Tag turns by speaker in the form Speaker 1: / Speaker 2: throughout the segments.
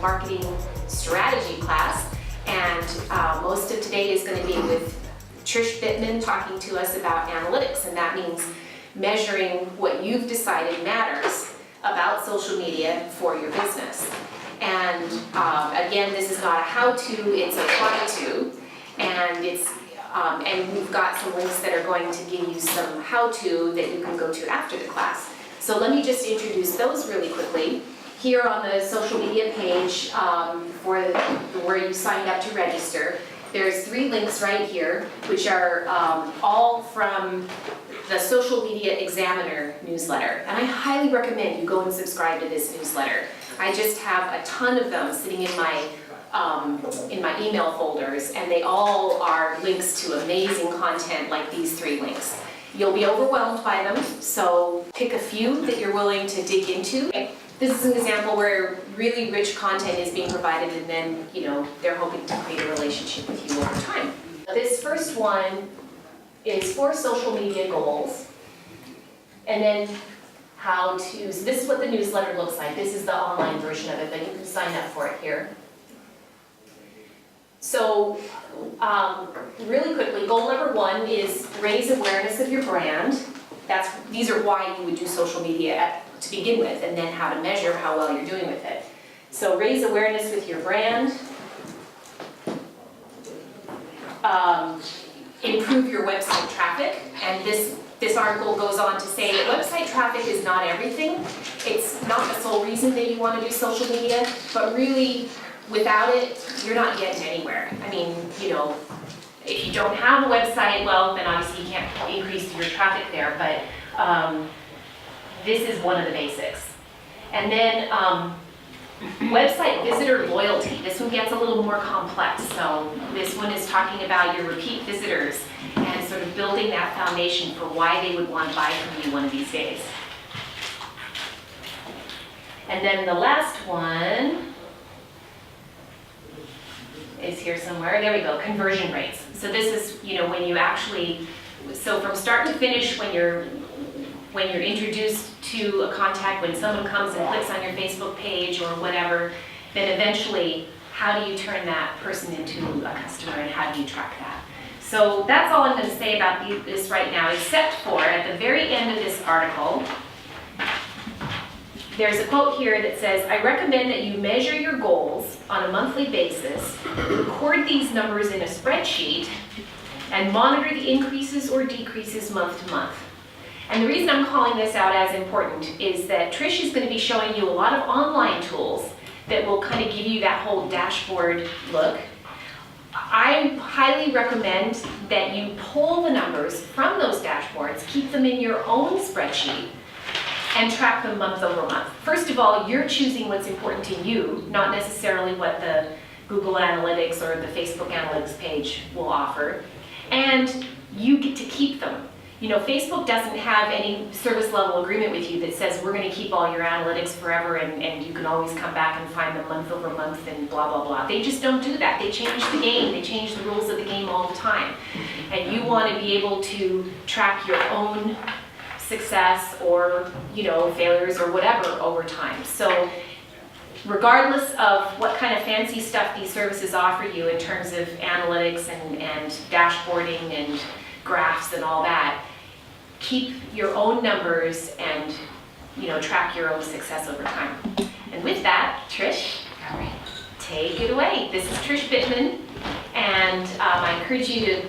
Speaker 1: marketing strategy class, and most of today is going to be with Trish Bittman talking to us about analytics, and that means measuring what you've decided matters about social media for your business. And again, this is not a how-to, it's a try-to, and and we've got some links that are going to give you some how-to that you can go to after the class. So let me just introduce those really quickly. Here on the social media page where you signed up to register, there's 3 links right here, which are all from the Social Media Examiner newsletter. And I highly recommend you go and subscribe to this newsletter. I just have a ton of them sitting in my email folders, and they all are links to amazing content like these 3 links. You'll be overwhelmed by them, so pick a few that you're willing to dig into. This is an example where really rich content is being provided, and then, they're hoping to create a relationship with you over time. This first one is 4 social media goals, and then how to, so this is what the newsletter looks like. This is the online version of it, but you can sign up for it here. So, really quickly, goal number 1 is raise awareness of your brand. These are why you would do social media to begin with, and then how to measure how well you're doing with it. So raise awareness with your brand. Improve your website traffic, and this article goes on to say that website traffic is not everything. It's not the sole reason that you want to do social media, but really, without it, you're not getting anywhere. I mean, if you don't have a website, well, then obviously you can't increase your traffic there, but this is one of the basics. And then website visitor loyalty. This one gets a little more complex. So this one is talking about your repeat visitors and sort of building that foundation for why they would want to buy from you one of these days. And then the last one is here somewhere. There we go, conversion rates. So this is, when you actually, so from start to finish, when you're introduced to a contact, when someone comes and clicks on your Facebook page or whatever, then eventually, how do you turn that person into a customer, and how do you track that? So that's all I'm going to say about this right now, except for at the very end of this article, there's a quote here that says, I recommend that you measure your goals on a monthly basis, record these numbers in a spreadsheet, and monitor the increases or decreases month to month. And the reason I'm calling this out as important is that Trish is going to be showing you a lot of online tools that will kind of give you that whole dashboard look. I highly recommend that you pull the numbers from those dashboards, keep them in your own spreadsheet, and track them month over month. First of all, you're choosing what's important to you, not necessarily what the Google Analytics or the Facebook Analytics page will offer. And you get to keep them. Facebook doesn't have any service level agreement with you that says we're going to keep all your analytics forever and you can always come back and find them month over month and blah, blah, blah. They just don't do that. They change the game. They change the rules of the game all the time. And you want to be able to track your own success or, failures or whatever over time. So regardless of what kind of fancy stuff these services offer you in terms of analytics and dashboarding and graphs and all that, keep your own numbers and track your own success over time. And with that, Trish, take it away. This is Trish Bittman, and I encourage you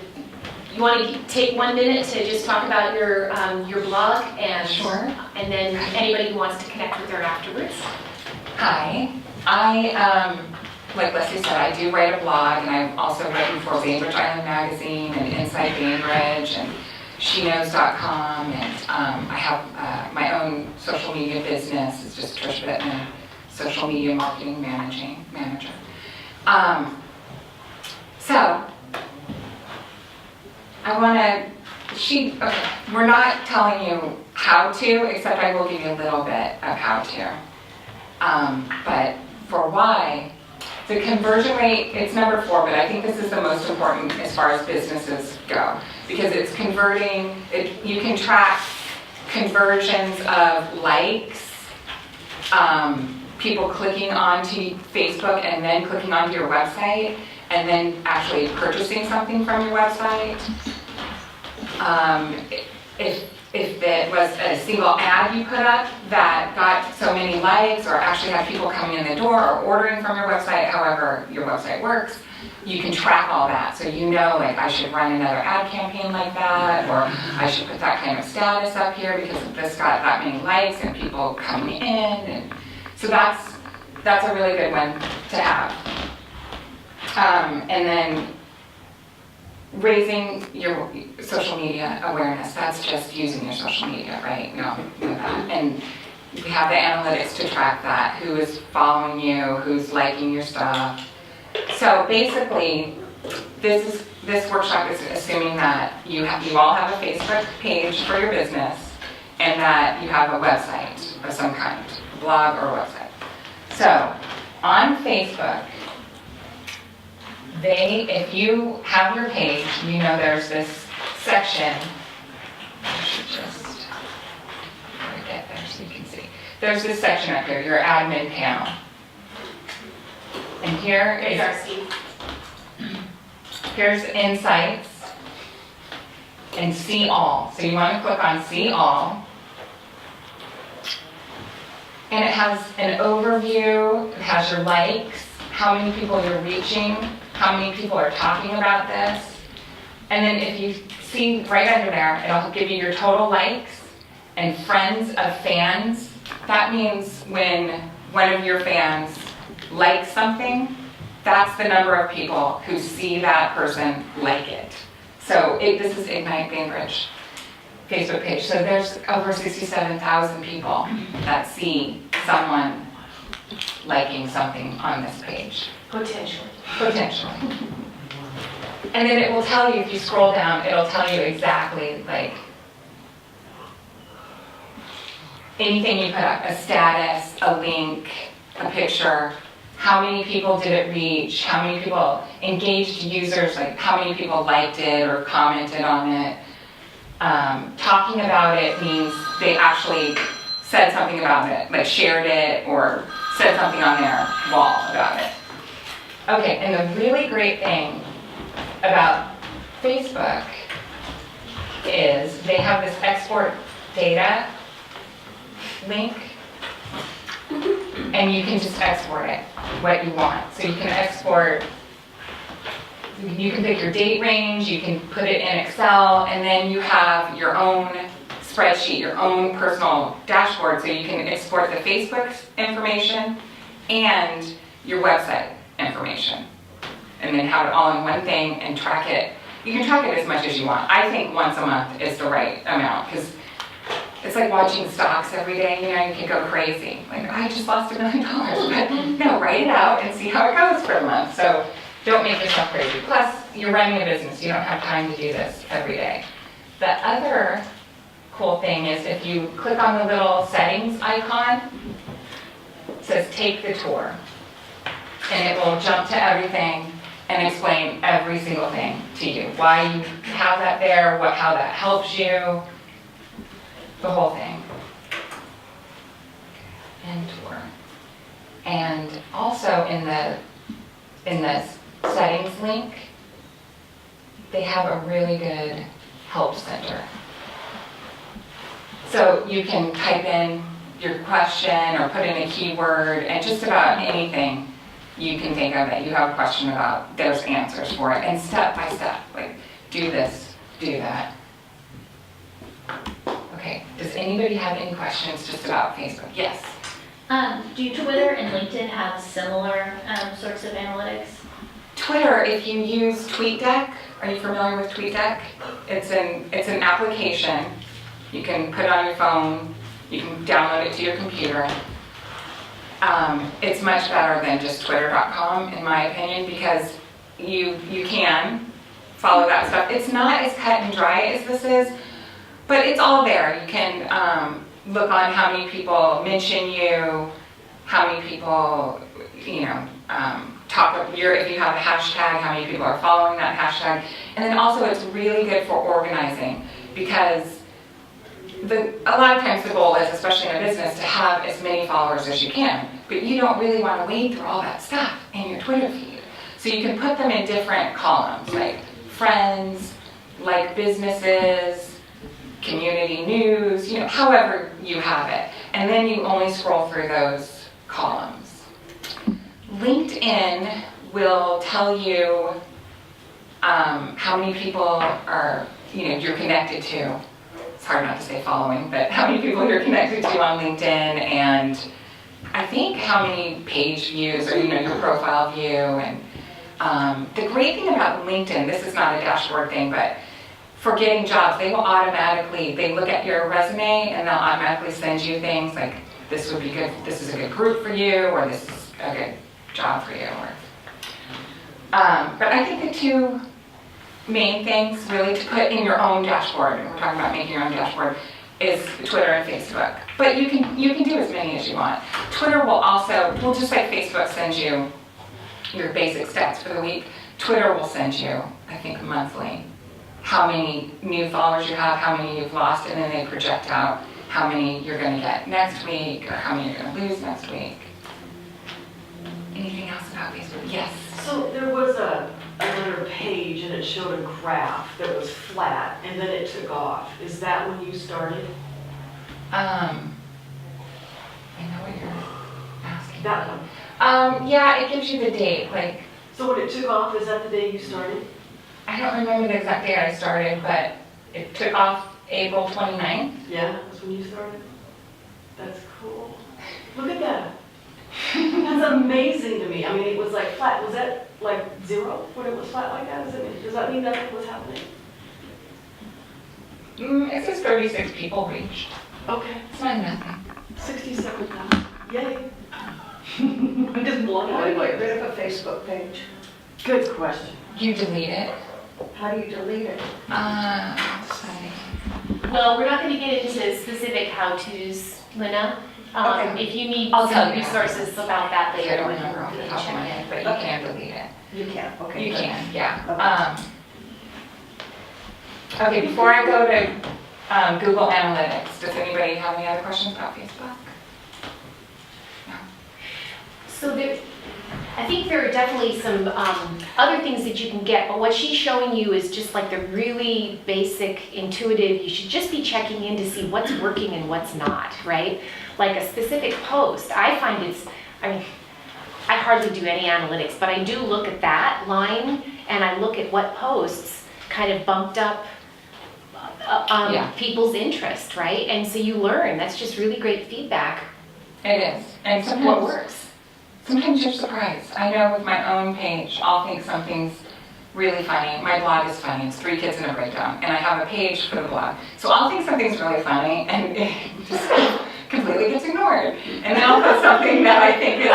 Speaker 1: want to take 1 minute to just talk about your blog, and
Speaker 2: sure.
Speaker 1: And then anybody who wants to connect with her afterwards.
Speaker 2: Hi, I like Leslie said, I do write a blog, and I've also written for Bainbridge Island Magazine and Inside Bainbridge and SCHNEIDER.com, and I have my own social media business. It's just Trish Bittman, social media marketing manager. So I want to. We're not telling you how to, except I will give you a little bit of how to. But for why. The conversion rate, it's number 4, but I think this is the most important as far as businesses go, because it's converting, you can track conversions of likes, people clicking onto Facebook and then clicking onto your website and then actually purchasing something from your website. If it was a single ad you put up that got so many likes or actually had people coming in the door or ordering from your website, however your website works, you can track all that. So you know, like, I should run another ad campaign like that, or I should put that kind of status up here because this got that many likes and people coming in. And so that's a really good one to have. And then raising your social media awareness, that's just using your social media, right? No, that. And we have the analytics to track that, who is following you, who's liking your stuff. So basically, this workshop is assuming that you all have a Facebook page for your business and that you have a website of some kind, blog or website. So on Facebook, if you have your page, you know there's this section. I should just get there so you can see. There's this section up here, your admin panel. And here is here's insights and see all. So you want to click on see all. And it has an overview, it has your likes, how many people you're reaching, how many people are talking about this. And then if you see right under there, it'll give you your total likes and friends of fans. That means when one of your fans likes something, that's the number of people who see that person like it. So this is Ignite Bainbridge Facebook page. So there's over 67,000 people that see someone liking something on this page.
Speaker 1: Potentially.
Speaker 2: Potentially. And then it will tell you, if you scroll down, it'll tell you exactly, like, anything you put up, a status, a link, a picture, how many people did it reach, how many people, engaged users, like how many people liked it or commented on it. Talking about it means they actually said something about it, like shared it or said something on their wall about it. Okay, and the really great thing about Facebook is they have this export data link, and you can just export it, what you want. So you can export, you can pick your date range, you can put it in Excel, and then you have your own spreadsheet, your own personal dashboard, so you can export the Facebook information and your website information, and then have it all in one thing and track it. You can track it as much as you want. I think once a month is the right amount, because it's like watching stocks every day, you know, you can go crazy. Like, I just lost $1 million, but no, write it out and see how it goes for the month. So don't make yourself crazy. Plus, you're running a business, you don't have time to do this every day. The other cool thing is if you click on the little settings icon, it says take the tour. And it will jump to everything and explain every single thing to you. Why you have that there, how that helps you, the whole thing. End tour. And also in the settings link, they have a really good help center. So you can type in your question or put in a keyword, and just about anything you can think of that you have a question about, there's answers for it. And step by step, like, do this, do that. Okay, does anybody have any questions just about Facebook? Yes?
Speaker 3: Do Twitter and LinkedIn have similar sorts of analytics?
Speaker 2: Twitter, if you use TweetDeck, are you familiar with TweetDeck? It's an application. You can put it on your phone, you can download it to your computer. It's much better than just twitter.com, in my opinion, because you can follow that stuff. It's not as cut and dry as this is, but it's all there. You can look on how many people mention you, how many people, if you have a hashtag, how many people are following that hashtag. And then also it's really good for organizing, because a lot of times the goal is, especially in a business, to have as many followers as you can, but you don't really want to wade through all that stuff in your Twitter feed. So you can put them in different columns, like friends, like businesses, community news, however you have it. And then you only scroll through those columns. LinkedIn will tell you how many people are, you're connected to. It's hard not to say following, but how many people you're connected to on LinkedIn, and I think how many page views or your profile view. And the great thing about LinkedIn, this is not a dashboard thing, but for getting jobs, they look at your resume and they'll automatically send you things like, this would be good, this is a good group for you, or this is a good job for you. But I think the two main things really to put in your own dashboard, and we're talking about making your own dashboard, is Twitter and Facebook. But you can do as many as you want. Twitter will just like Facebook sends you your basic stats for the week, Twitter will send you, I think monthly, how many new followers you have, how many you've lost, and then they project out how many you're going to get next week or how many you're going to lose next week. Anything else about Facebook? Yes.
Speaker 4: So there was another page and it showed a graph that was flat and then it took off. Is that when you started?
Speaker 2: I know what you're asking.
Speaker 4: That one.
Speaker 2: Yeah, it gives you the date.
Speaker 4: So when it took off, is that the day you started?
Speaker 2: I don't remember the exact date I started, but it took off April 29th.
Speaker 4: Yeah, that's when you started? That's cool. Look at that. That's amazing to me. I mean, it was like flat. Was that like zero when it was flat like that? Does that mean nothing was happening?
Speaker 2: It says 36 people reached.
Speaker 4: Okay.
Speaker 2: It's not nothing.
Speaker 4: 67,000. Yay. I'm just blown
Speaker 5: How do you
Speaker 4: away.
Speaker 5: get rid of a Facebook page?
Speaker 4: Good question.
Speaker 2: You delete it.
Speaker 5: How do you delete it?
Speaker 2: Let's see.
Speaker 1: Well, we're not going to get into specific how-tos, Lynna.
Speaker 5: Okay.
Speaker 1: If you need
Speaker 2: I'll tell
Speaker 1: some
Speaker 2: you.
Speaker 1: resources about that
Speaker 2: I
Speaker 1: later,
Speaker 2: don't
Speaker 1: we
Speaker 2: remember off the top of my head, but you
Speaker 5: Okay.
Speaker 2: can delete it.
Speaker 5: You can, okay.
Speaker 2: You
Speaker 5: good.
Speaker 2: can, yeah. Okay, before I go to Google Analytics, does anybody have any other questions about Facebook?
Speaker 1: So I think there are definitely some other things that you can get, but what she's showing you is just like the really basic, intuitive, you should just be checking in to see what's working and what's not, right? Like a specific post, I find I hardly do any analytics, but I do look at that line and I look at what posts kind of bumped up people's interest, right? And so you learn, that's just really great feedback.
Speaker 2: It is, and
Speaker 1: What
Speaker 2: sometimes
Speaker 1: works.
Speaker 2: Sometimes you're surprised. I know with my own page, I'll think something's really funny. My blog is funny, it's 3 kids in a breakdown, and I have a page for the blog. So I'll think something's really funny, and it just completely gets ignored. And then I'll put something that I think is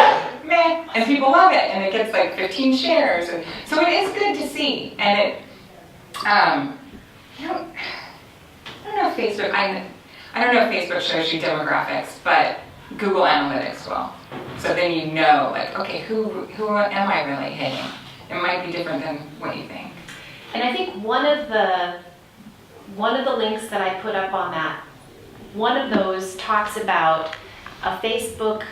Speaker 2: meh, and people love it, and it gets like 15 shares. And so it is good to see, and it, I don't know if Facebook, I don't know if Facebook shows you demographics, but Google Analytics will. So then you know, like, okay, who am I really hitting? It might be different than what you think.
Speaker 1: And I think one of the links that I put up on that, one of those talks about a Facebook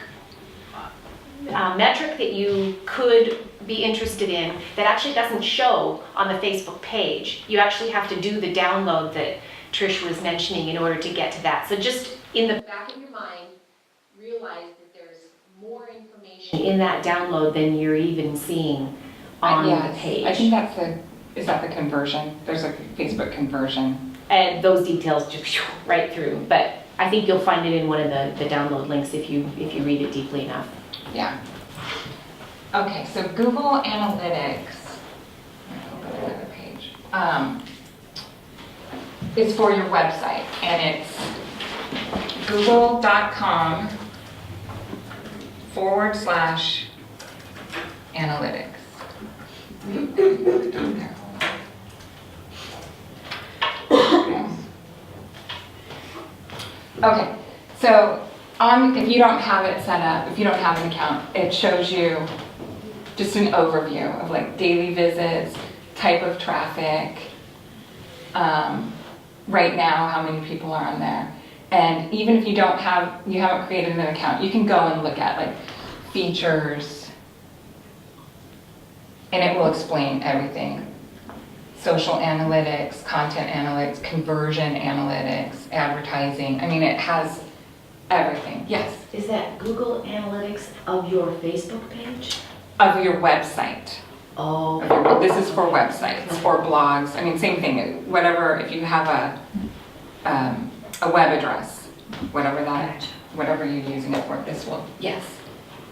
Speaker 1: metric that you could be interested in that actually doesn't show on the Facebook page. You actually have to do the download that Trish was mentioning in order to get to that. So just in the back of your mind, realize that there's more information in that download than you're even seeing on the page.
Speaker 2: I think is that the conversion? There's a Facebook conversion.
Speaker 1: And those details just right through. But I think you'll find it in one of the download links if you read it deeply enough.
Speaker 2: Yeah. Okay, so Google Analytics, I'll open another page, is for your website, and it's google.com/analytics. Okay, so if you don't have it set up, if you don't have an account, it shows you just an overview of like daily visits, type of traffic, right now how many people are on there. And even if you haven't created an account, you can go and look at like features, and it will explain everything. Social analytics, content analytics, conversion analytics, advertising. I mean, it has everything. Yes,
Speaker 6: Is that Google Analytics of your Facebook page?
Speaker 2: of your website.
Speaker 6: Oh.
Speaker 2: This is for websites or blogs. I mean, same thing. Whatever, if you have a web address, whatever you're using it for, this will. Yes.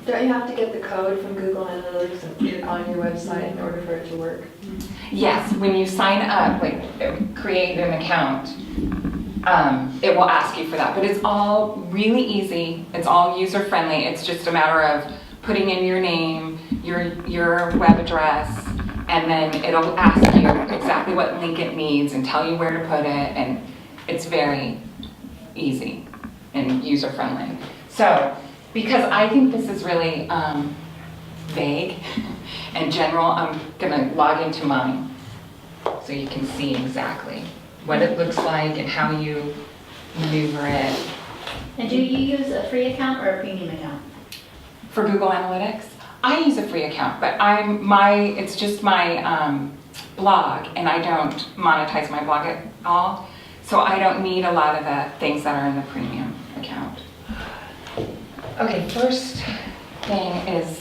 Speaker 7: Don't you have to get the code from Google Analytics and put it on your website in order for it to work?
Speaker 2: Yes, when you sign up, like create an account, it will ask you for that. But it's all really easy. It's all user friendly. It's just a matter of putting in your name, your web address, and then it'll ask you exactly what link it needs and tell you where to put it. And it's very easy and user friendly. So, because I think this is really vague and general, I'm gonna log into mine so you can see exactly what it looks like and how you maneuver it.
Speaker 3: And do you use a free account or a premium account?
Speaker 2: For Google Analytics, I use a free account, but it's just my blog, and I don't monetize my blog at all, so I don't need a lot of the things that are in the premium account. Okay, first thing is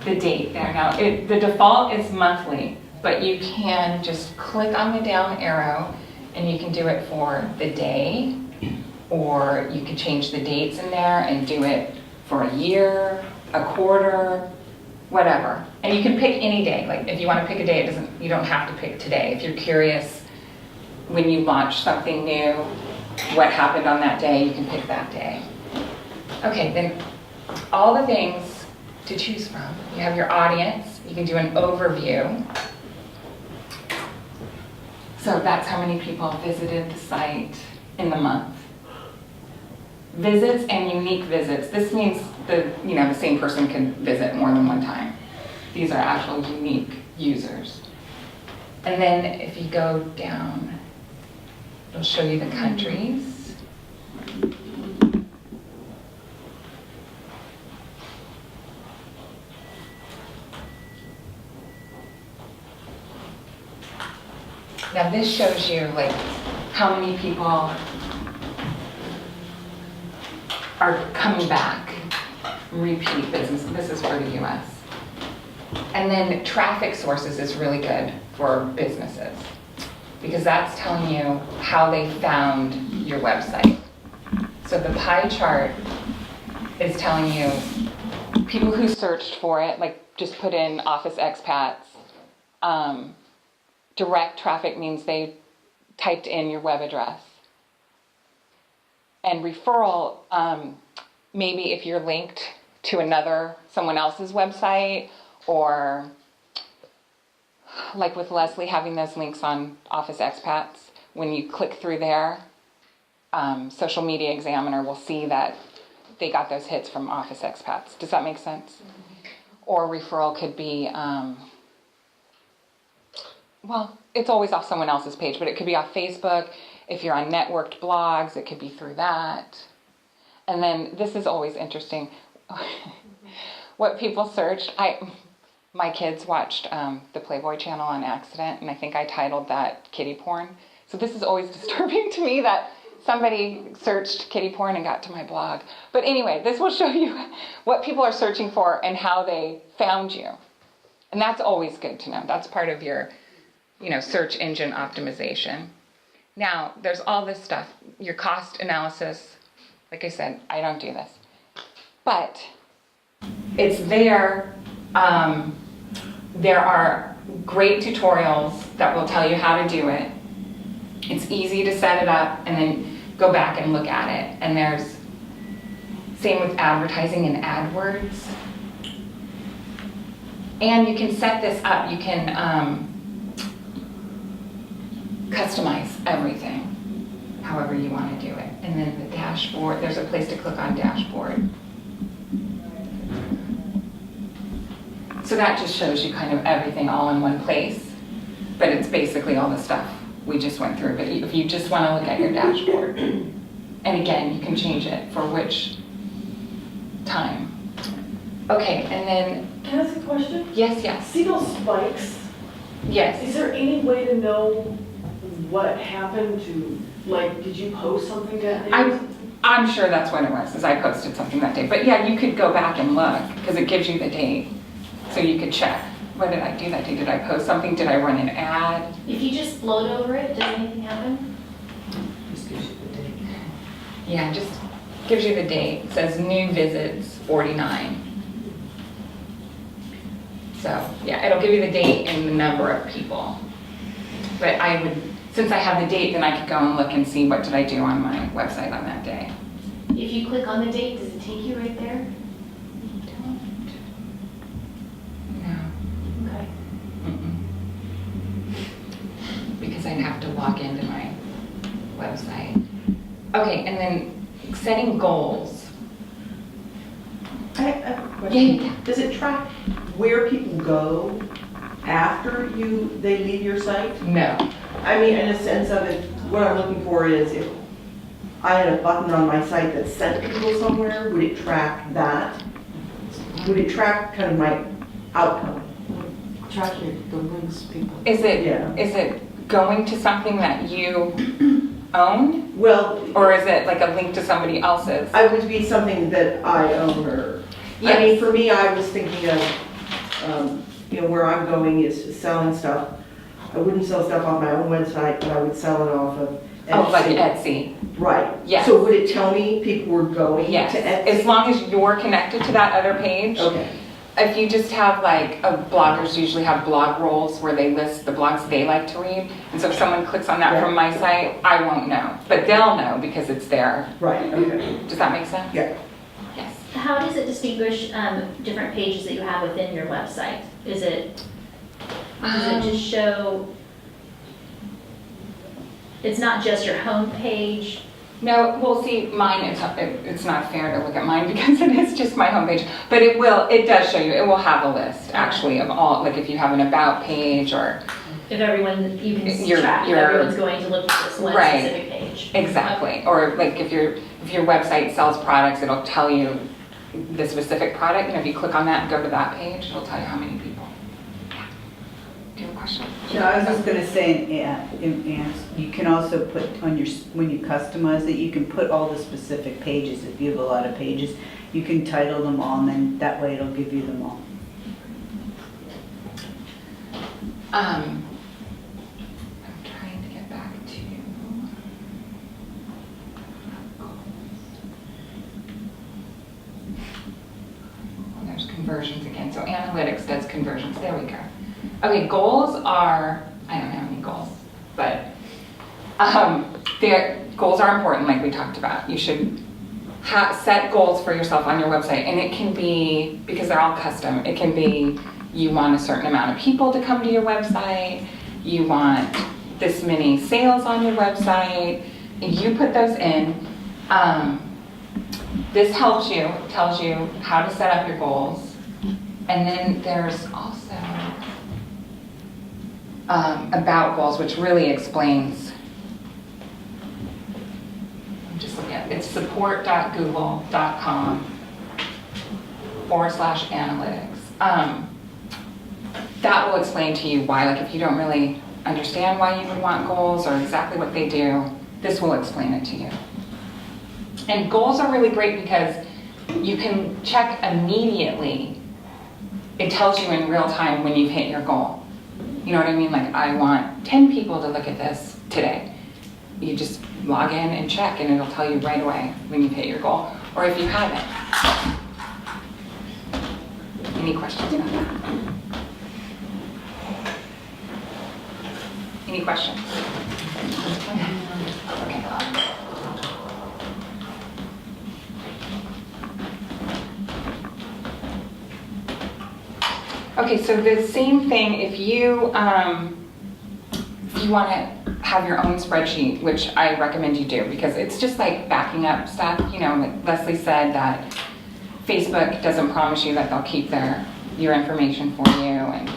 Speaker 2: the date there. Now, the default is monthly, but you can just click on the down arrow and you can do it for the day, or you can change the dates in there and do it for a year, a quarter, whatever. And you can pick any day. Like if you want to pick a day, you don't have to pick today. If you're curious when you launch something new, what happened on that day, you can pick that day. Okay, then all the things to choose from. You have your audience, you can do an overview. So that's how many people visited the site in the month. Visits and unique visits. This means the same person can visit more than one time. These are actual unique users. And then if you go down, it'll show you the countries. Now this shows you like how many people are coming back, repeat business. This is for the US. And then traffic sources is really good for businesses because that's telling you how they found your website. So the pie chart is telling you people who searched for it, like just put in office expats. Direct traffic means they typed in your web address. And referral, maybe if you're linked to someone else's website, or like with Leslie having those links on Office Expats, when you click through there, Social Media Examiner will see that they got those hits from Office Expats. Does that make sense? Mm-hmm. Or referral could be, well, it's always off someone else's page, but it could be off Facebook. If you're on networked blogs, it could be through that. And then this is always interesting. What people searched. My kids watched the Playboy channel on accident, and I think I titled that kitty porn. So this is always disturbing to me that somebody searched kitty porn and got to my blog. But anyway, this will show you what people are searching for and how they found you. And that's always good to know. That's part of your search engine optimization. Now, there's all this stuff, your cost analysis. Like I said, I don't do this. But it's there. There are great tutorials that will tell you how to do it. It's easy to set it up and then go back and look at it. And there's, same with advertising and AdWords. And you can set this up. You can customize everything however you want to do it. And then the dashboard, there's a place to click on dashboard. So that just shows you kind of everything all in one place, but it's basically all the stuff we just went through. But if you just want to look at your dashboard, And again, you can change it for which time. Okay, and then,
Speaker 4: Can I ask a question?
Speaker 2: yes,
Speaker 4: See those spikes?
Speaker 2: yes.
Speaker 4: Is there any way to know what happened to, like, did you post something that day?
Speaker 2: I'm sure that's what it was, is I posted something that day. But yeah, you could go back and look, because it gives you the date. So you could check, what did I do that day? Did I post something? Did I run an ad?
Speaker 3: If you just float over it, does anything happen?
Speaker 5: Just gives you the date.
Speaker 2: Yeah, just gives you the date. It says new visits 49. So yeah, it'll give you the date and the number of people. But I would, since I have the date, then I could go and look and see what did I do on my website on that day.
Speaker 1: If you click on the date, does it take you right there?
Speaker 2: No.
Speaker 1: Okay.
Speaker 2: Because I'd have to log into my website. Okay, and then setting goals.
Speaker 8: I have a
Speaker 2: Yeah,
Speaker 8: question.
Speaker 2: yeah.
Speaker 8: Does it track where people go after they leave your site?
Speaker 2: No.
Speaker 8: I mean, in a sense of it, what I'm looking for is if I had a button on my site that sent people somewhere, would it track that? Would it track kind of my outcome?
Speaker 5: Track the links people.
Speaker 2: Is
Speaker 8: Yeah.
Speaker 2: it going to something that you own?
Speaker 8: Well,
Speaker 2: Or is it like a link to somebody else's?
Speaker 8: I would be something that I own or, I
Speaker 2: Yes.
Speaker 8: mean, for me, I was thinking of, where I'm going is selling stuff. I wouldn't sell stuff on my own website, but I would sell it off of Etsy.
Speaker 2: Oh, like Etsy.
Speaker 8: Right.
Speaker 2: Yes.
Speaker 8: So would it tell me people were going to
Speaker 2: Yes.
Speaker 8: Etsy?
Speaker 2: As long as you're connected to that other page.
Speaker 8: Okay.
Speaker 2: If you just have bloggers usually have blog rolls where they list the blogs they like to read. And so if someone clicks on that from my site, I won't know. But they'll know because it's there.
Speaker 8: Right, okay.
Speaker 2: Does that make sense?
Speaker 8: Yeah.
Speaker 2: Yes.
Speaker 3: How does it distinguish different pages that you have within your website? Does it just show, it's not just your home page?
Speaker 2: No, well, see, mine, it's not fair to look at mine because it is just my homepage. But it does show you, it will have a list actually of all, like if you have an about page or.
Speaker 3: If everyone, you can
Speaker 2: Your-
Speaker 3: track if
Speaker 2: your-
Speaker 3: everyone's going to look at this one
Speaker 2: Right.
Speaker 3: specific page.
Speaker 2: Exactly. Or like if your website sells products, it'll tell you the specific product. And if you click on that and go to that page, it'll tell you how many people. Yeah. Do you have a question?
Speaker 9: No, I was just gonna say, and you can also put on when you customize it, you can put all the specific pages. If you have a lot of pages, you can title them all, and then that way it'll give you them all.
Speaker 2: I'm trying to get back to. Well, there's conversions again. So analytics does conversions. There we go. Okay, goals are, I don't have any goals, but goals are important, like we talked about. You should set goals for yourself on your website, and it can be, because they're all custom, it can be you want a certain amount of people to come to your website, you want this many sales on your website, and you put those in. This helps you, tells you how to set up your goals, and then there's also about goals, which really explains. I'm just looking at it. It's support.google.com/analytics. That will explain to you why, like if you don't really understand why you would want goals or exactly what they do, this will explain it to you. And goals are really great because you can check immediately. It tells you in real time when you've hit your goal. You know what I mean? Like, I want 10 people to look at this today. You just log in and check, and it'll tell you right away when you've hit your goal, or if you haven't. Any questions about that? Any questions? Okay. Okay, so the same thing, if you want to have your own spreadsheet, which I recommend you do, because it's just like backing up stuff. You know, like Leslie said that Facebook doesn't promise you that they'll keep your information for you, and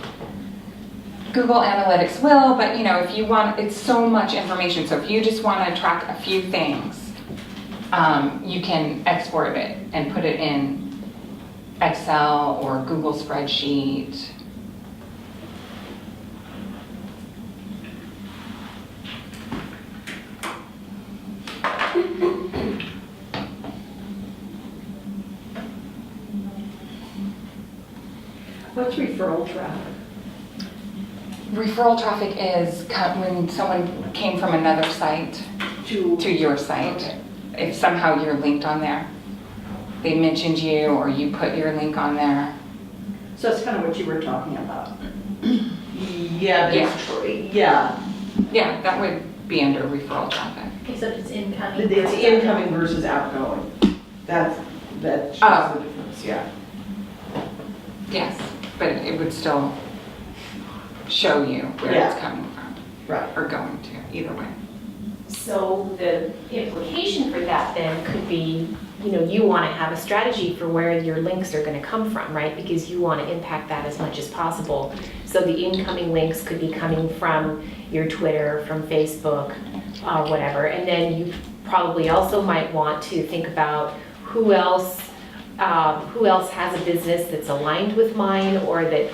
Speaker 2: Google Analytics will, but you know, if you want, it's so much information. So if you just want to track a few things, you can export it and put it in Excel or Google spreadsheet.
Speaker 4: What's referral traffic?
Speaker 2: Referral traffic is when someone came from another site
Speaker 4: To
Speaker 2: your site.
Speaker 4: Okay.
Speaker 2: If somehow you're linked on there, they mentioned you or you put your link on there.
Speaker 4: So that's kind of what you were talking about.
Speaker 8: Yeah, but it's, yeah,
Speaker 2: Yeah, that would be under referral traffic.
Speaker 3: Except it's incoming.
Speaker 8: it's incoming versus outgoing. That shows the difference, yeah.
Speaker 2: Yes, but it would still show you where
Speaker 8: Yeah.
Speaker 2: it's coming from
Speaker 8: Right.
Speaker 2: or going to, either way.
Speaker 1: So the implication for that then could be, you want to have a strategy for where your links are going to come from, right? Because you want to impact that as much as possible. So the incoming links could be coming from your Twitter, from Facebook, whatever. And then you probably also might want to think about who else has a business that's aligned with mine, or that,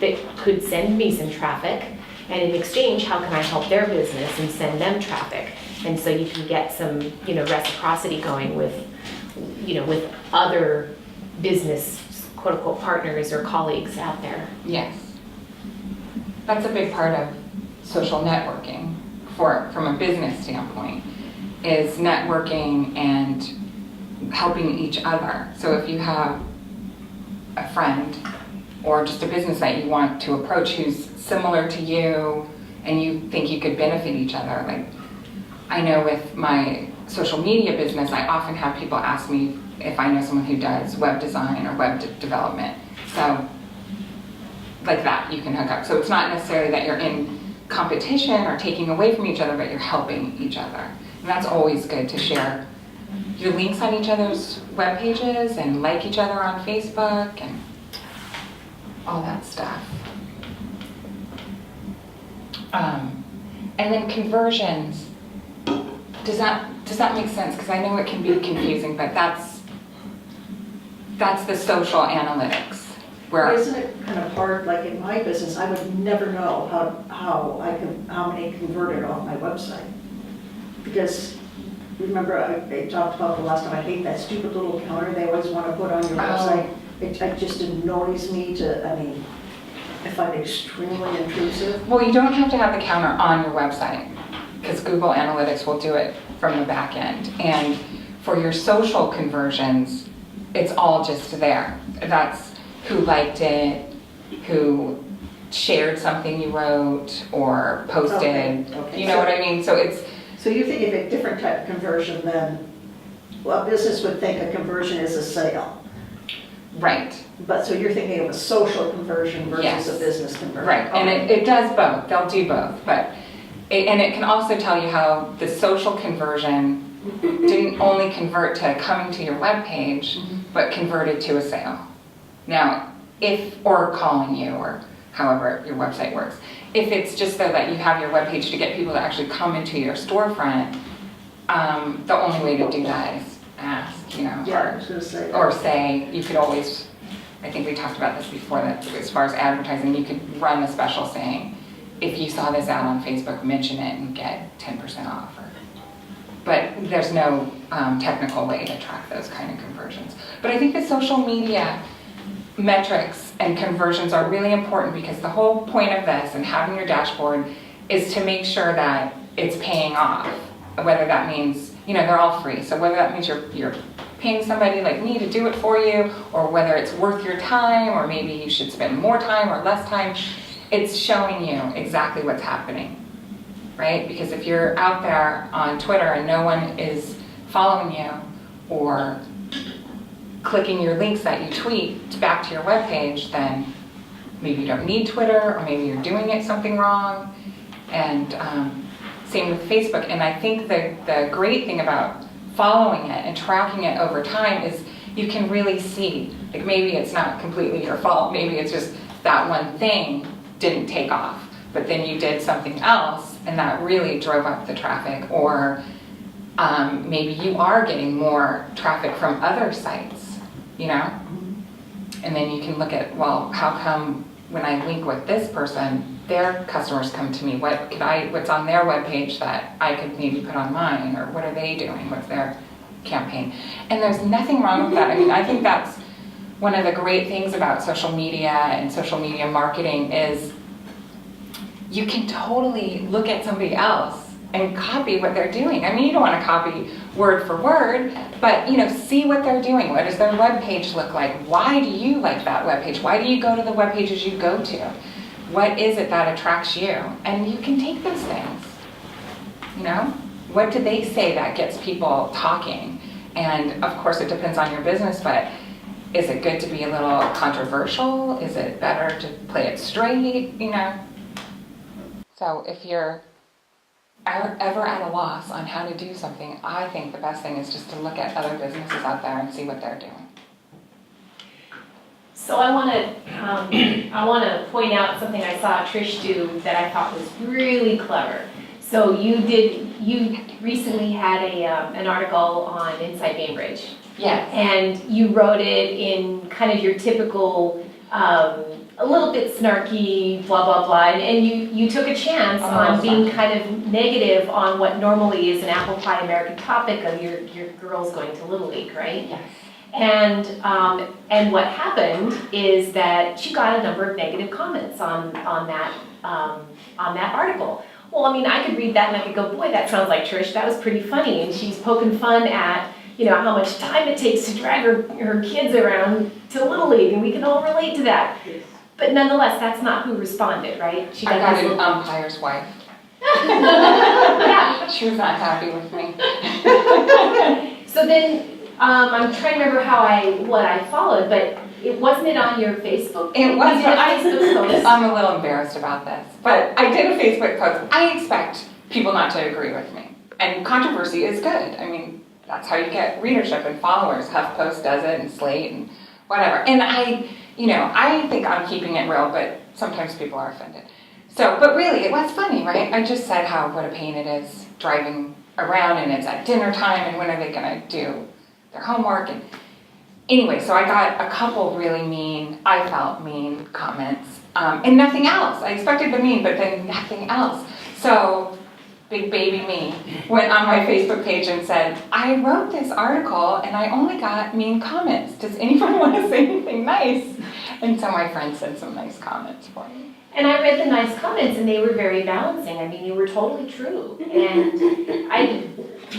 Speaker 1: that could send me some traffic. And in exchange, how can I help their business and send them traffic? And so you can get some, reciprocity going with, with other business, quote unquote, partners or colleagues out there.
Speaker 2: Yes. That's a big part of social networking from a business standpoint, is networking and helping each other. So if you have a friend or just a business that you want to approach who's similar to you and you think you could benefit each other, like I know with my social media business, I often have people ask me if I know someone who does web design or web development. So like that, you can hook up. So it's not necessarily that you're in competition or taking away from each other, but you're helping each other. And that's always good to share your links on each other's web pages and like each other on Facebook and all that stuff. And then conversions. Does that make sense? Because I know it can be confusing, but that's the social analytics. Where
Speaker 10: Isn't it kind of hard, like in my business, I would never know how many converted off my website. Because, remember, I talked about the last time, I hate that stupid little counter they always want to put on your website. It just annoys me I find it extremely intrusive.
Speaker 2: Well, you don't have to have the counter on your website, because Google Analytics will do it from the back end. And for your social conversions, it's all just there. That's who liked it, who shared something you wrote or posted.
Speaker 10: Okay.
Speaker 2: You know what I mean? So it's...
Speaker 10: So you think of a different type of conversion than, well, a business would think a conversion is a sale.
Speaker 2: Right.
Speaker 10: But so you're thinking of a social conversion versus
Speaker 2: Yes.
Speaker 10: a business conversion.
Speaker 2: Right, and it does both. They'll do both, but it can also tell you how the social conversion didn't only convert to coming to your web page, but converted to a sale. Now, or calling you, or however your website works. If it's just so that you have your web page to get people to actually come into your storefront, the only way to do that is ask,
Speaker 10: Yeah, I was going to say that.
Speaker 2: or say, you could always, I think we talked about this before, that as far as advertising, you could run a special saying, if you saw this ad on Facebook, mention it and get 10% off. But there's no technical way to track those kind of conversions. But I think the social media metrics and conversions are really important, because the whole point of this and having your dashboard is to make sure that it's paying off. Whether that means, they're all free. So whether that means you're paying somebody like me to do it for you, or whether it's worth your time, or maybe you should spend more time or less time, it's showing you exactly what's happening, right? Because if you're out there on Twitter and no one is following you or clicking your links that you tweet back to your webpage, then maybe you don't need Twitter, or maybe you're doing something wrong. And same with Facebook. And I think the great thing about following it and tracking it over time is you can really see, like maybe it's not completely your fault, maybe it's just that one thing didn't take off, but then you did something else and that really drove up the traffic, or maybe you are getting more traffic from other sites, you know? And then you can look at, well, how come when I link with this person, their customers come to me? What's on their webpage that I could maybe put on mine, or what are they doing? What's their campaign? And there's nothing wrong with that. I mean, I think that's one of the great things about social media and social media marketing is you can totally look at somebody else and copy what they're doing. I mean, you don't want to copy word for word, but you know, see what they're doing. What does their web page look like? Why do you like that web page? Why do you go to the web pages you go to? What is it that attracts you? And you can take those things. You know, what do they say that gets people talking? And of course, it depends on your business, but is it good to be a little controversial? Is it better to play it straight? You know. So if you're ever at a loss on how to do something, I think the best thing is just to look at other businesses out there and see what they're doing.
Speaker 1: So I want to point out something I saw Trish do that I thought was really clever. So you recently had an article on Inside Bainbridge.
Speaker 2: Yes.
Speaker 1: And you wrote it in kind of your typical, a little bit snarky, blah, blah, blah, and you took a chance on being kind of negative on what normally is an apple pie American topic of your girls going to Little League, right?
Speaker 2: Yes.
Speaker 1: And what happened is that she got a number of negative comments on that article. Well, I mean, I could read that and I could go, boy, that sounds like Trish, that was pretty funny, and she's poking fun at, you know, how much time it takes to drag her kids around to Little League, and we can all relate to that.
Speaker 4: Yes.
Speaker 1: But nonetheless, that's not who responded, right?
Speaker 2: I got an umpire's wife.
Speaker 1: Yeah.
Speaker 2: She was not happy with me.
Speaker 1: So then, I'm trying to remember what I followed, but wasn't it on your Facebook?
Speaker 2: It was.
Speaker 1: You did a Facebook post.
Speaker 2: I'm a little embarrassed about this, but I did a Facebook post. I expect people not to agree with me, and controversy is good. I mean, that's how you get readership and followers. HuffPost does it, and Slate, and whatever. And I think I'm keeping it real, but sometimes people are offended. So, but really, it was funny, right? I just said what a pain it is driving around, and it's at dinner time, and when are they going to do their homework? And anyway, so I got a couple really I felt mean comments, and nothing else. I expected the mean, but then nothing else. So big baby me went on my Facebook page and said, I wrote this article and I only got mean comments. Does anyone want to say anything nice? And so my friend sent some nice comments for me.
Speaker 1: And I read the nice comments, and they were very balancing. I mean, they were totally true. And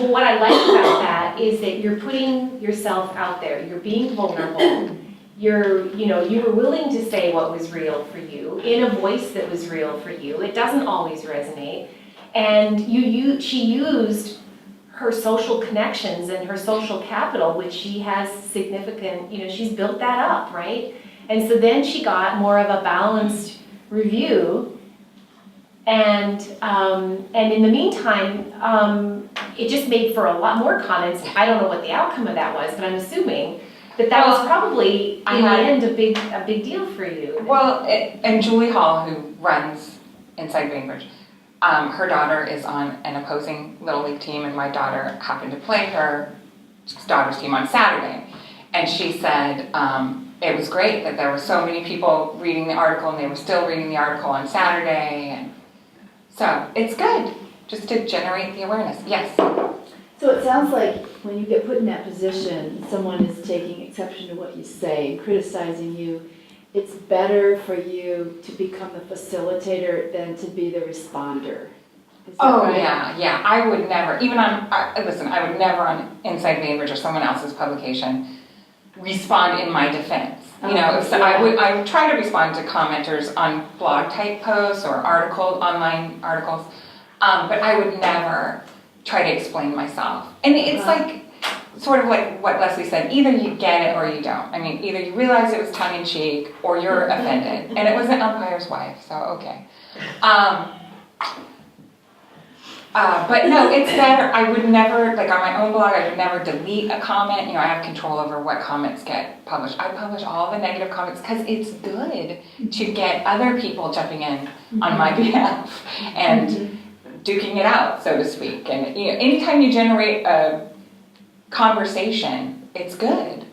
Speaker 1: what I like about that is that you're putting yourself out there. You're being vulnerable. You were willing to say what was real for you in a voice that was real for you. It doesn't always resonate. And she used her social connections and her social capital, which she has significant, she's built that up, right? And so then she got more of a balanced review, and in the meantime, it just made for a lot more comments. I don't know what the outcome of that was, but I'm assuming that was probably in the end a big deal for you.
Speaker 2: Well, and Julie Hall, who runs Inside Bainbridge, her daughter is on an opposing Little League team, and my daughter happened to play her daughter's team on Saturday, and she said it was great that there were so many people reading the article, and they were still reading the article on Saturday, and so it's good just to generate the awareness. Yes?
Speaker 6: So it sounds like when you get put in that position, someone is taking exception to what you say and criticizing you, it's better for you to become the facilitator than to be the responder. Is that right?
Speaker 2: Yeah. I would never, I would never on Inside Bainbridge or someone else's publication respond in my defense. I would try to respond to commenters on blog type posts or online articles, but I would never try to explain myself. And it's sort of like what Leslie said, either you get it or you don't. I mean, either you realize it was tongue-in-cheek or you're offended. And it was an umpire's wife, so okay. But no, it's better. I would never, on my own blog, I would never delete a comment. I have control over what comments get published. I publish all the negative comments because it's good to get other people jumping in on my behalf and duking it out, so to speak. And you know, anytime you generate a conversation, it's good.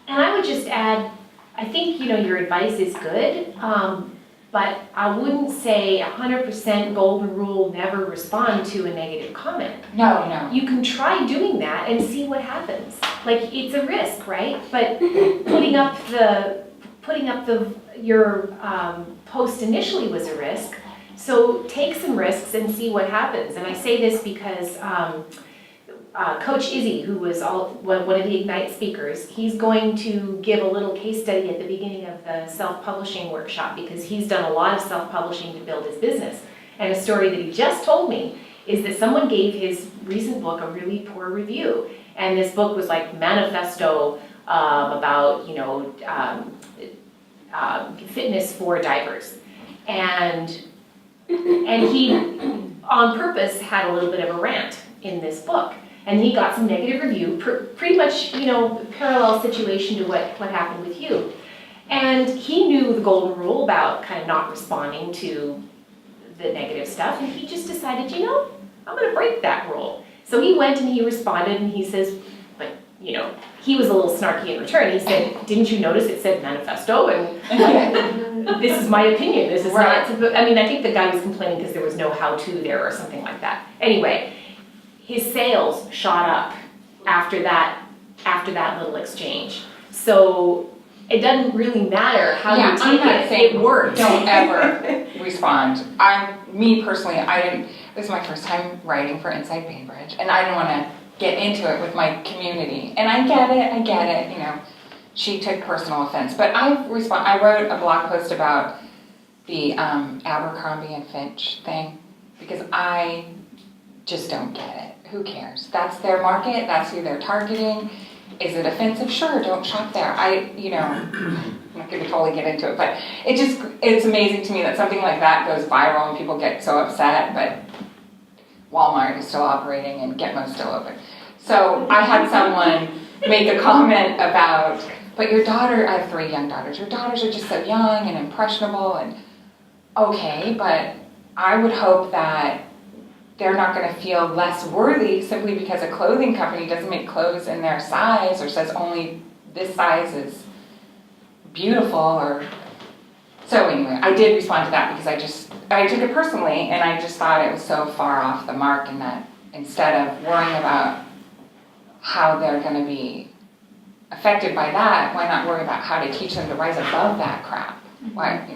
Speaker 1: And I would just add, I think, your advice is good, but I wouldn't say 100% golden rule, never respond to a negative comment.
Speaker 2: No.
Speaker 1: You can try doing that and see what happens. Like, it's a risk, right? But putting up your post initially was a risk. So take some risks and see what happens. And I say this because Coach Izzy, who was one of the Ignite speakers, he's going to give a little case study at the beginning of the self-publishing workshop because he's done a lot of self-publishing to build his business. And a story that he just told me is that someone gave his recent book a really poor review. And this book was like manifesto about, fitness for divers. And he, on purpose, had a little bit of a rant in this book. And he got some negative review, pretty much, parallel situation to what happened with you. And he knew the golden rule about kind of not responding to the negative stuff, and he just decided, I'm gonna break that rule. So he went and he responded, and he says, but, he was a little snarky in return. He said, didn't you notice it said manifesto? And this is my opinion, this is not, I think the guy was complaining because there was no how-to there or something like that. Anyway, his sales shot up after that little exchange. So it doesn't really matter how you take it. It works.
Speaker 2: Don't ever respond. Me personally, this is my first time writing for Inside Bainbridge, and I didn't want to get into it with my community. And I get it, she took personal offense. But I wrote a blog post about the Abercrombie and Finch thing, because I just don't get it. Who cares? That's their market, that's who they're targeting. Is it offensive? Sure, don't shop there. I'm not going to totally get into it, but it's amazing to me that something like that goes viral and people get so upset, but Walmart is still operating and Gitmo's still open. So I had someone make a comment about, but your daughter, I have 3 young daughters, your daughters are just so young and impressionable, and okay, but I would hope that they're not going to feel less worthy simply because a clothing company doesn't make clothes in their size or says only this size is beautiful. Or so anyway, I did respond to that because I took it personally, and I just thought it was so far off the mark, and that instead of worrying about how they're going to be affected by that, why not worry about how to teach them to rise above that crap? Why?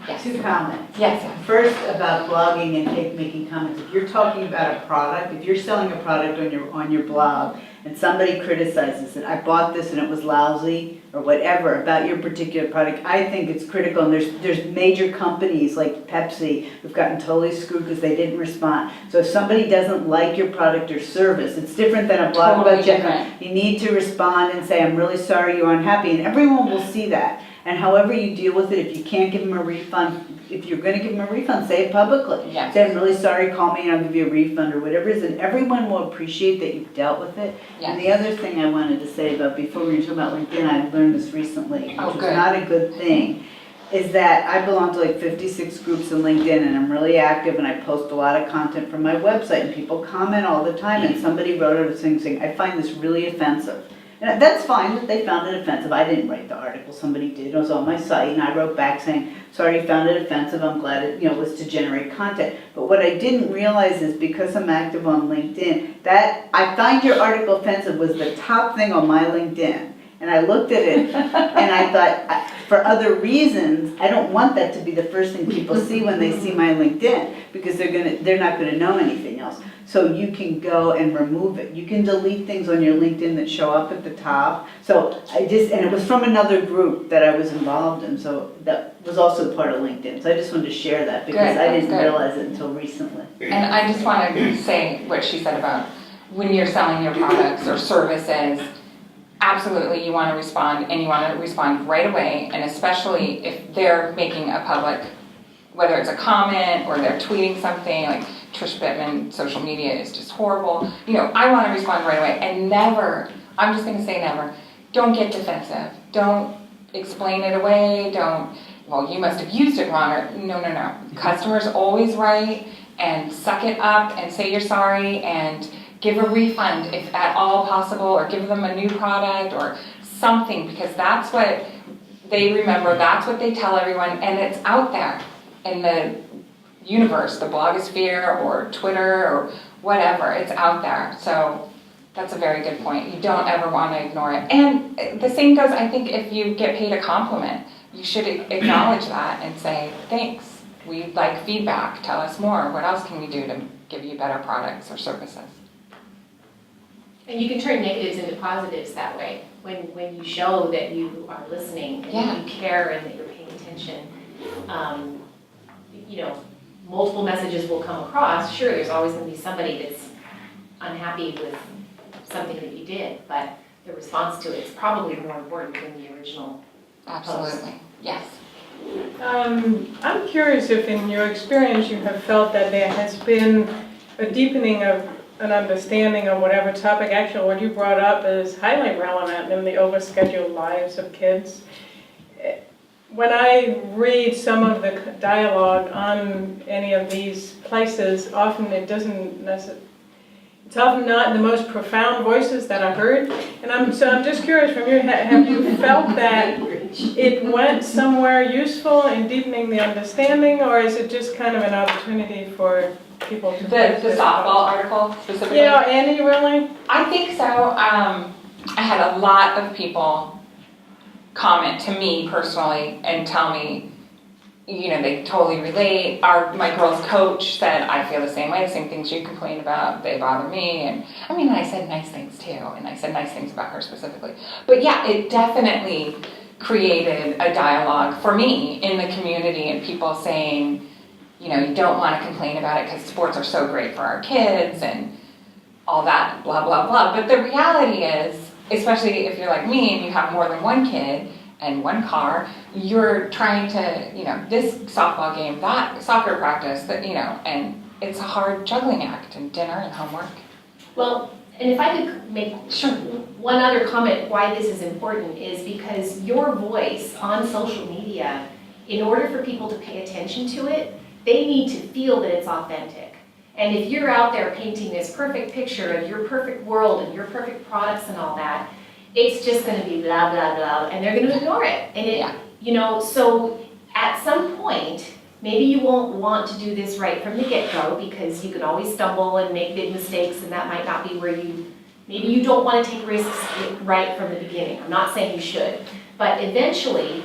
Speaker 2: Yes.
Speaker 9: 2 comments.
Speaker 2: Yes.
Speaker 9: First, about blogging and making comments. If you're talking about a product, if you're selling a product on your blog and somebody criticizes it, I bought this and it was lousy or whatever about your particular product, I think it's critical. And there's major companies like Pepsi who've gotten totally screwed because they didn't respond. So if somebody doesn't like your product or service, it's different than a blog about different. You need to respond and say, I'm really sorry you're unhappy, and everyone will see that. And however you deal with it, if you can't give them a refund, if you're going to give them a refund, say it publicly.
Speaker 2: Yes.
Speaker 9: Say, I'm really sorry, call me and I'll give you a refund or whatever it is, and everyone will appreciate that you've dealt with it.
Speaker 2: Yes.
Speaker 9: And the other thing I wanted to say about, before we were talking about LinkedIn, I learned this recently, which was not a good thing, is that I belong to like 56 groups in LinkedIn, and I'm really active, and I post a lot of content from my website, and people comment all the time, and somebody wrote out a thing saying, I find this really offensive. And that's fine that they found it offensive. I didn't write the article, somebody did. It was on my site, and I wrote back saying, sorry you found it offensive, I'm glad it was to generate content. But what I didn't realize is, because I'm active on LinkedIn, that I find your article offensive was the top thing on my LinkedIn. And I looked at it, and I thought, for other reasons, I don't want that to be the first thing people see when they see my LinkedIn, because they're not gonna know anything else. So you can go and remove it. You can delete things on your LinkedIn that show up at the top. So and it was from another group that I was involved in, so that was also part of LinkedIn. So I just wanted to share that, because I didn't realize it until recently.
Speaker 2: And I just want to say what she said about when you're selling your products or services, absolutely you want to respond, and you want to respond right away, and especially if they're making a public, whether it's a comment or they're tweeting something like Trish Bittman, social media is just horrible. I want to respond right away, and never, I'm just going to say never, don't get defensive. Don't explain it away. Don't, well, you must have used it wrong, or no. Customer's always right, and suck it up and say you're sorry and give a refund if at all possible, or give them a new product or something, because that's what they remember, that's what they tell everyone, and it's out there in the universe, the blogosphere or Twitter or whatever, it's out there. So that's a very good point. You don't ever want to ignore it. And the same goes, I think, if you get paid a compliment, you should acknowledge that and say, thanks, we'd like feedback, tell us more, what else can we do to give you better products or services?
Speaker 1: And you can turn negatives into positives that way. When you show that you are listening and that you care and that you're paying attention, you know, multiple messages will come across. Sure, there's always going to be somebody that's unhappy with something that you did, but the response to it is probably more important than the original
Speaker 2: Absolutely.
Speaker 1: post.
Speaker 2: Yes.
Speaker 11: I'm curious if in your experience you have felt that there has been a deepening of an understanding of whatever topic. Actually, what you brought up is highly relevant in the overscheduled lives of kids. When I read some of the dialogue on any of these places, often it doesn't necessarily, it's often not the most profound voices that are heard. And I'm just curious from you, have you felt that it went somewhere useful in deepening the understanding, or is it just kind of an opportunity for people to...
Speaker 2: The softball article specifically?
Speaker 11: Yeah, Annie, really?
Speaker 2: I think so. I had a lot of people comment to me personally and tell me, you know, they totally relate. My girls' coach said, I feel the same way, the same things you complain about, they bother me. And I mean, I said nice things too, and I said nice things about her specifically. But yeah, it definitely created a dialogue for me in the community, and people saying, you know, you don't want to complain about it because sports are so great for our kids and all that, blah, blah, blah. But the reality is, especially if you're like me and you have more than one kid and one car, you're trying to, you know, this softball game, that soccer practice, that, you know, and it's a hard juggling act, and dinner and homework.
Speaker 1: Well, and if I could make one other comment why this is important is because your voice on social media, in order for people to pay attention to it, they need to feel that it's authentic. And if you're out there painting this perfect picture of your perfect world and your perfect products and all that, it's just going to be blah, blah, blah, and they're going to ignore it. And it, you know, so at some point, maybe you won't want to do this right from the get-go because you can always stumble and make big mistakes, and that might not be where maybe you don't want to take risks right from the beginning. I'm not saying you should, but eventually,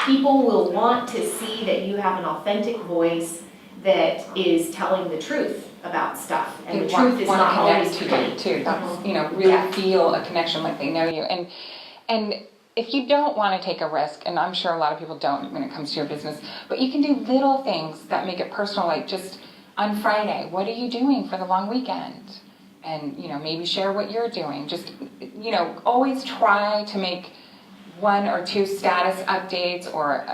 Speaker 1: people will want to see that you have an authentic voice that is telling the truth about stuff, and the truth is not always
Speaker 2: to you too. That's, you know, really feel a connection like they know you. And if you don't want to take a risk, and I'm sure a lot of people don't when it comes to your business, but you can do little things that make it personal, like just on Friday, what are you doing for the long weekend? And, you know, maybe share what you're doing. Just, you know, always try to make 1 or 2 status updates or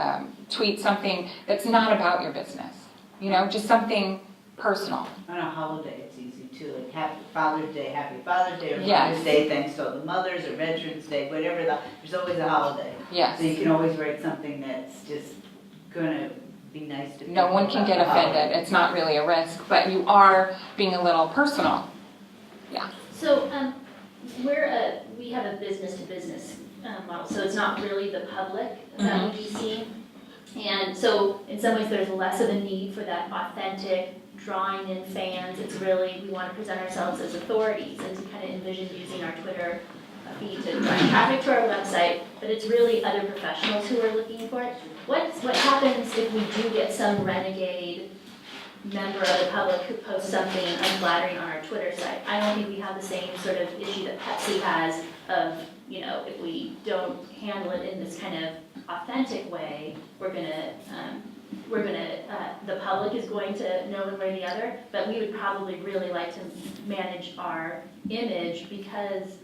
Speaker 2: tweet something that's not about your business. You know, just something personal.
Speaker 9: On a holiday, it's easy too. Like Happy Father's Day, or
Speaker 2: Yes.
Speaker 9: Mother's Day, thanks to all the mothers, or Veterans Day, whatever. There's always a holiday.
Speaker 2: Yes.
Speaker 9: So you can always write something that's just gonna be nice to people.
Speaker 2: No one can get offended. It's not really a risk, but you are being a little personal. Yeah.
Speaker 3: So we have a business-to-business model, so it's not really the public that would be seen. And so in some ways there's less of a need for that authentic drawing in fans. It's really, we want to present ourselves as authorities and to kind of envision using our Twitter feed to drive traffic to our website, but it's really other professionals who are looking for it. What happens if we do get some renegade member of the public who posts something unflattering on our Twitter site? I don't think we have the same sort of issue that Pepsi has of, you know, if we don't handle it in this kind of authentic way, the public is going to know one way or the other, but we would probably really like to manage our image because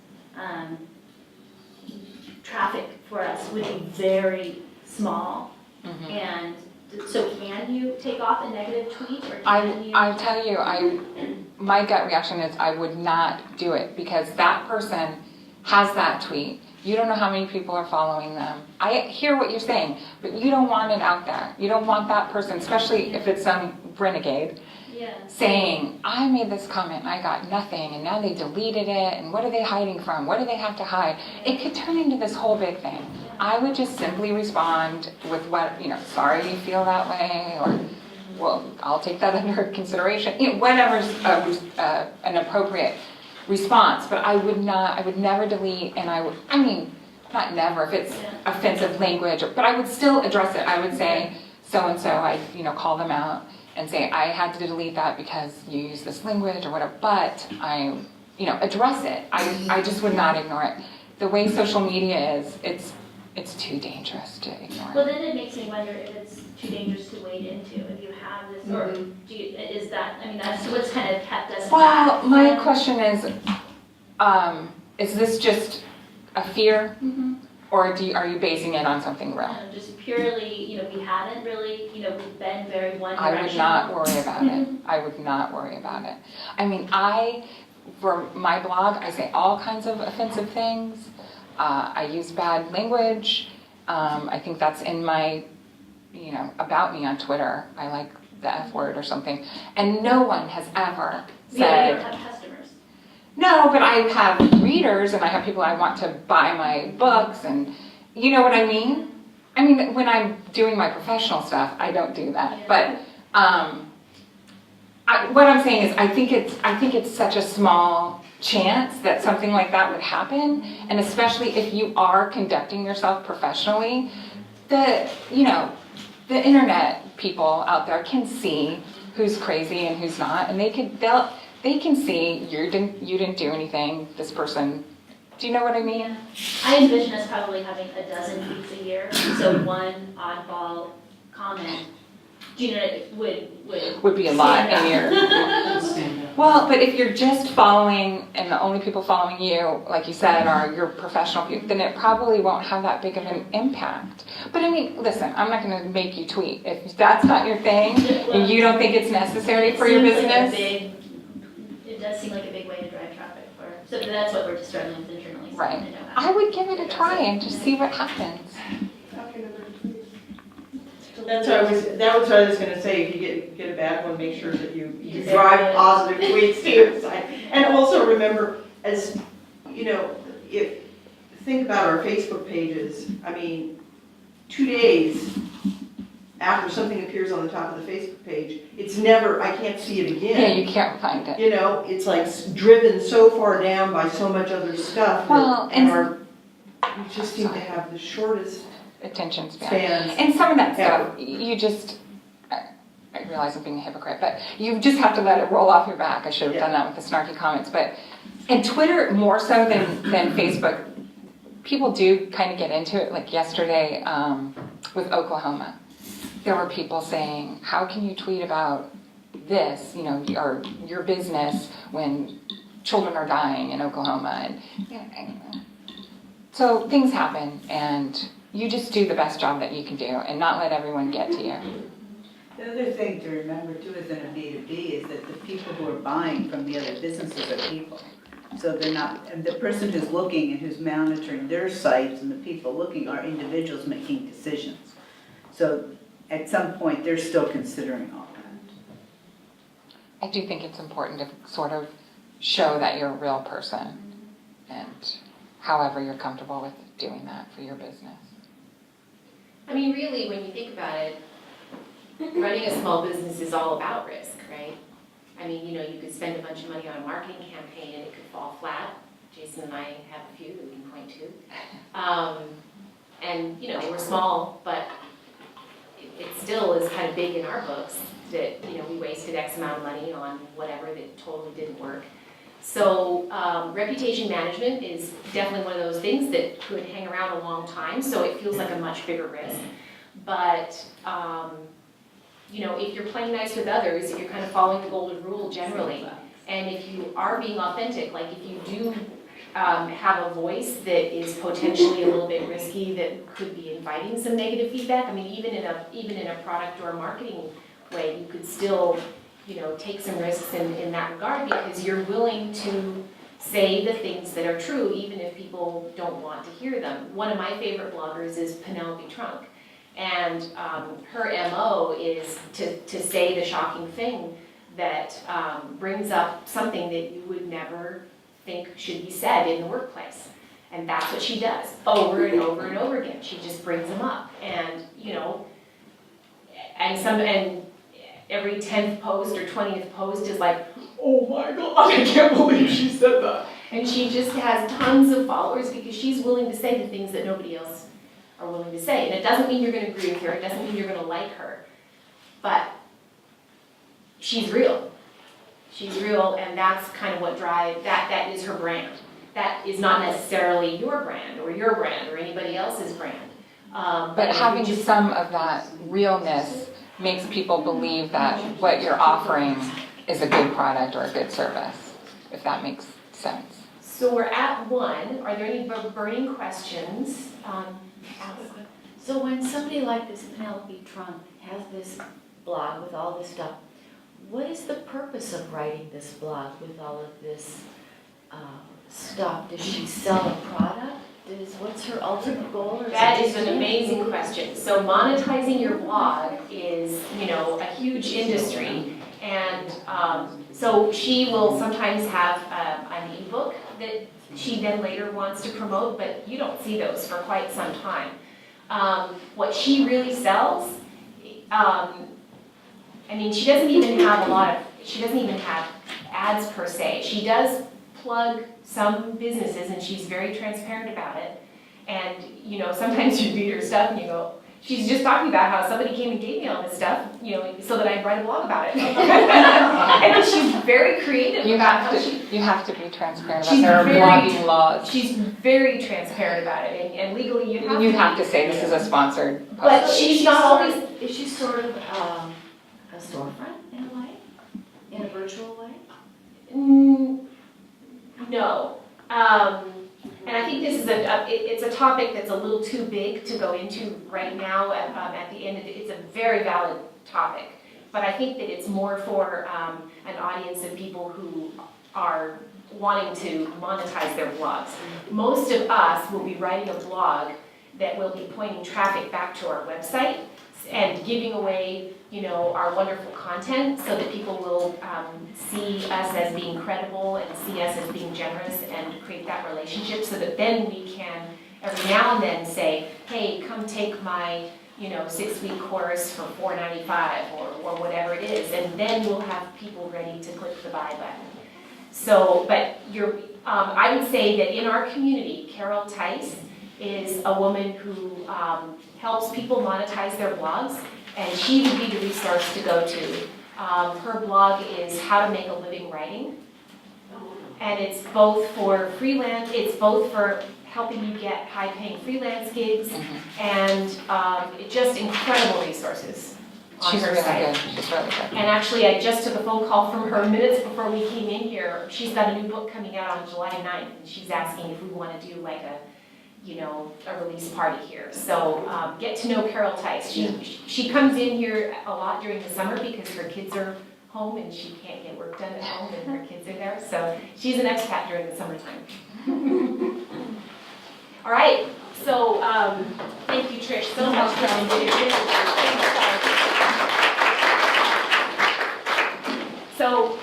Speaker 3: traffic for us would be very small. And so can you take off a negative tweet, or can you?
Speaker 2: I tell you, my gut reaction is I would not do it because that person has that tweet. You don't know how many people are following them. I hear what you're saying, but you don't want it out there. You don't want that person, especially if it's some renegade,
Speaker 3: Yeah.
Speaker 2: saying, I made this comment and I got nothing, and now they deleted it, and what are they hiding from? What do they have to hide? It could turn into this whole big thing. I would just simply respond with what, sorry you feel that way, or, well, I'll take that under consideration, whatever's an appropriate response. But I would never delete, and not never if it's offensive language, but I would still address it. I would say, so-and-so, I call them out and say, I had to delete that because you use this language or whatever, but I, address it. I just would not ignore it. The way social media is, it's too dangerous to ignore
Speaker 3: Well,
Speaker 2: it.
Speaker 3: then it makes me wonder if it's too dangerous to wade into, if you have this, or is that, that's what's kind of kept us
Speaker 2: Well,
Speaker 3: back.
Speaker 2: my question is this just a fear?
Speaker 3: Mhm.
Speaker 2: Or are you basing it on something real?
Speaker 3: Just purely, we haven't really, we've been very one directional.
Speaker 2: I would not worry about it. I would not worry about it. For my blog, I say all kinds of offensive things. I use bad language. I think that's in my, about me on Twitter. I like the F word or something. And no one has ever
Speaker 3: We
Speaker 2: said...
Speaker 3: don't have customers.
Speaker 2: No, but I have readers and I have people I want to buy my books, and you know what I mean? When I'm doing my professional stuff, I don't do that.
Speaker 3: Yeah.
Speaker 2: But what I'm saying is I think it's such a small chance that something like that would happen, and especially if you are conducting yourself professionally, the internet people out there can see who's crazy and who's not, and they can see you didn't do anything, this person, do you know what I mean?
Speaker 3: Yeah. I envision us probably having a dozen tweets a year, so one oddball comment,
Speaker 2: would be a lot in your...
Speaker 5: Stand up.
Speaker 2: Well, but if you're just following, and the only people following you, like you said, are your professional people, then it probably won't have that big of an impact. But listen, I'm not going to make you tweet. If that's not your thing, and you don't think it's necessary for your business...
Speaker 3: It does seem like a big way to drive traffic so that's what we're just struggling with internally. So
Speaker 2: Right.
Speaker 3: I know how.
Speaker 2: I would give it a try and just see what happens.
Speaker 8: That was what I was gonna say, if you get a bad one, make sure that you drive positive tweets to your site. And also remember, think about our Facebook pages, 2 days after something appears on the top of the Facebook page, I can't see it again.
Speaker 2: Yeah, you can't find it.
Speaker 8: It's like driven so far down by so much other stuff we just seem to have the shortest
Speaker 2: attention span.
Speaker 8: spans.
Speaker 2: And some of that stuff, I realize I'm being a hypocrite, but you just have to let it roll off your back. I should have done that with the snarky comments. But in Twitter, more so than Facebook, people do kind of get into it. Like yesterday with Oklahoma, there were people saying, how can you tweet about this, or your business when children are dying in Oklahoma? And so things happen, and you just do the best job that you can do and not let everyone get to you.
Speaker 9: The other thing to remember too is in a B2B is that the people who are buying from the other businesses are people. So they're not, and the person who's looking and who's monitoring their sites and the people looking are individuals making decisions. So at some point, they're still considering all that.
Speaker 2: I do think it's important to sort of show that you're a real person, and however you're comfortable with doing that for your business.
Speaker 1: Really, when you think about it, running a small business is all about risk, right? You could spend a bunch of money on a marketing campaign and it could fall flat. Jason and I have a few that we can point to. We're small, but it still is kind of big in our books that, we wasted X amount of money on whatever that totally didn't work. So reputation management is definitely one of those things that could hang around a long time, so it feels like a much bigger risk. But, if you're playing nice with others, if you're kind of following the golden rule generally, and if you are being authentic, like if you do have a voice that is potentially a little bit risky that could be inviting some negative feedback, even in a product or a marketing way, you could still take some risks in that regard because you're willing to say the things that are true even if people don't want to hear them. One of my favorite bloggers is Penelope Trunk, and her MO is to say the shocking thing that brings up something that you would never think should be said in the workplace. And that's what she does over and over and over again. She just brings them up. And, you know, and every 10th post or 20th post is like, oh my God, I can't believe she said that. And she just has tons of followers because she's willing to say the things that nobody else are willing to say. And it doesn't mean you're going to agree with her. It doesn't mean you're going to like her. But she's real. She's real, and that's kind of what drives, that is her brand. That is not necessarily your brand or anybody else's brand.
Speaker 2: But having some of that realness makes people believe that what you're offering is a good product or a good service, if that makes sense.
Speaker 1: So we're at 1. Are there any burning questions?
Speaker 6: So when somebody like this Penelope Trump has this blog with all this stuff, what is the purpose of writing this blog with all of this stuff? Does she sell a product? What's her ultimate goal?
Speaker 1: That is an amazing question. So monetizing your blog is, you know, a huge industry. And so she will sometimes have an ebook that she then later wants to promote, but you don't see those for quite some time. What she really sells, I mean, she doesn't even have ads per se. She does plug some businesses and she's very transparent about it. And, you know, sometimes you read her stuff and you go, she's just talking about how somebody came and gave me all this stuff, you know, so that I'd write a blog about it. And she's very creative about how she...
Speaker 2: You have to be transparent about their blogging laws.
Speaker 1: She's very transparent about it, and legally you have
Speaker 2: to say this is a sponsored post.
Speaker 1: But she's not always...
Speaker 6: Is she sort of a storefront in a way? In a virtual way?
Speaker 1: No. And I think this is it's a topic that's a little too big to go into right now. At the end, it's a very valid topic. But I think that it's more for an audience of people who are wanting to monetize their blogs. Most of us will be writing a blog that will be pointing traffic back to our website and giving away, you know, our wonderful content so that people will see us as being credible and see us as being generous and create that relationship so that then we can every now and then say, hey, come take my, you know, 6-week course for $4.95 or whatever it is, and then we'll have people ready to click the buy button. So, but I would say that in our community, Carol Tice is a woman who helps people monetize their blogs, and she would be the resource to go to. Her blog is How to Make a Living Writing, and it's both for freelance, it's both for helping you get high-paying freelance gigs, and just incredible resources on
Speaker 2: She's
Speaker 1: her
Speaker 2: really
Speaker 1: site.
Speaker 2: good. She's really good.
Speaker 1: And actually, I just took a phone call from her minutes before we came in here. She's got a new book coming out on July 9th, and she's asking if we want to do like a release party here. So get to know Carol Tice. She comes in here a lot during the summer because her kids are home and she can't get work done at home and her kids are there. So she's an expat during the summertime. All right. So thank you, Trish, so much for So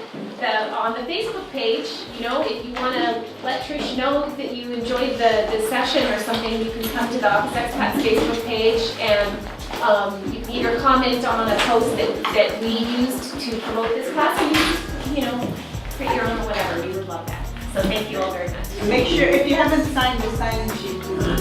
Speaker 1: on the Facebook page, you know, if you want to let Trish know that you enjoyed the session or something, you can come to the Office Expats Facebook page and you can either comment on a post that we used to promote this class, or you just, you know, create your own or whatever. We would love that. So thank you all very much.
Speaker 9: Make sure, if you haven't signed the sign-in sheet, please